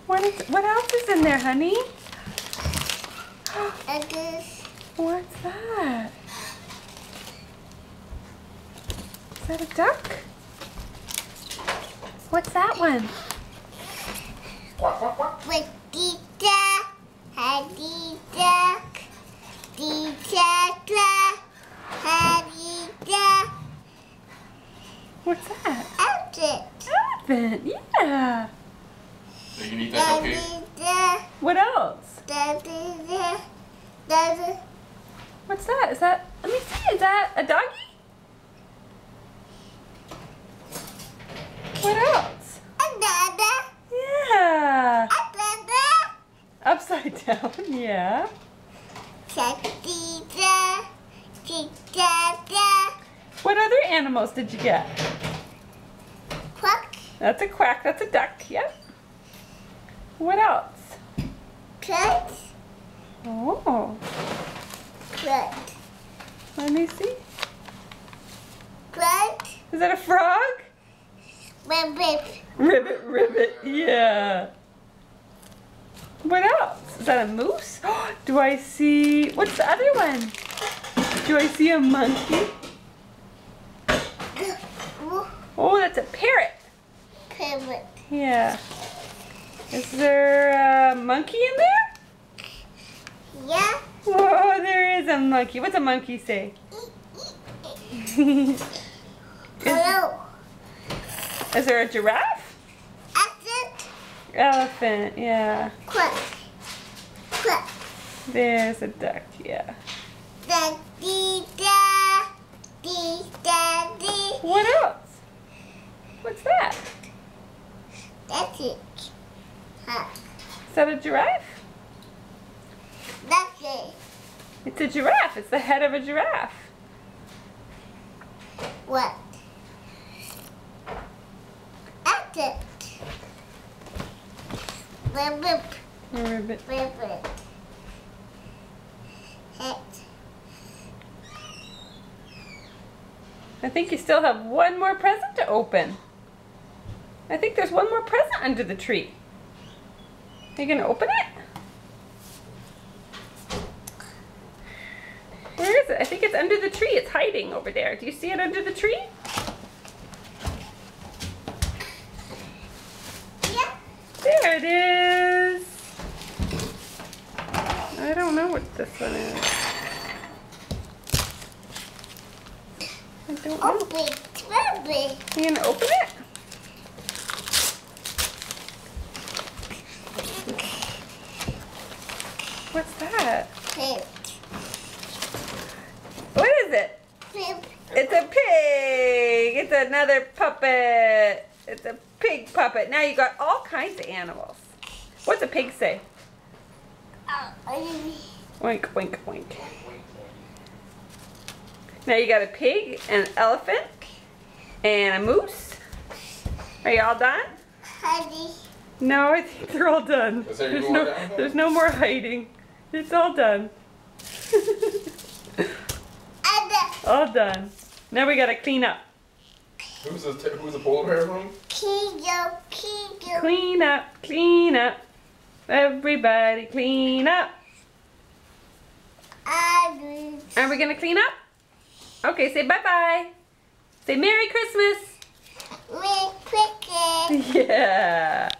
What else is in there, honey? Eggs. What's that? Is that a duck? What's that one? With the duck. Happy duck. The duck. Happy duck. What's that? Elephant. Elephant, yeah. So you can eat that cupcake? What else? Daddy. What's that? Is that, let me see, is that a doggy? What else? Yeah. Upside down, yeah. What other animals did you get? Quack. That's a quack, that's a duck, yep. What else? Cut. Oh, Cut. let me see. Cut. Is that a frog? Rabbit. Ribbit, ribbit, yeah. What else? Is that a moose? Do I see, what's the other one? Do I see a monkey? Oh, that's a parrot. Parrot. Yeah. Is there a monkey in there? Yeah. Whoa, there is a monkey. What's a monkey say? Hello. Is there a giraffe? Elephant. Elephant, yeah. Quack. Quack. There's a duck, yeah. Daddy. Daddy. Daddy. What else? What's that? That's it. Huh. Is that a giraffe? That's it. It's a giraffe. It's the head of a giraffe. What? That's it. Rabbit. Ribbit. Rabbit. Head. I think you still have one more present to open. I think there's one more present under the tree. Are you gonna open it? Where is it? I think it's under the tree. It's hiding over there. Do you see it under the tree? Yeah. There it is. I don't know what this one is. I don't know. Open. Rabbit. You gonna open it? What's that? Pig. What is it? Pig. It's a pig. It's another puppet. It's a pig puppet. Now you got all kinds of animals. What's a pig say? Oink, oink, oink. Now you got a pig, an elephant, and a moose. Are you all done? Honey. No, I think they're all done. Is there any more down there? There's no more hiding. It's all done. All done. Now we gotta clean up. Who's the polar bear from? Kigo. Clean up, clean up. Everybody clean up. Are we gonna clean up? Okay, say bye-bye. Say Merry Christmas. Merry Christmas. Yeah.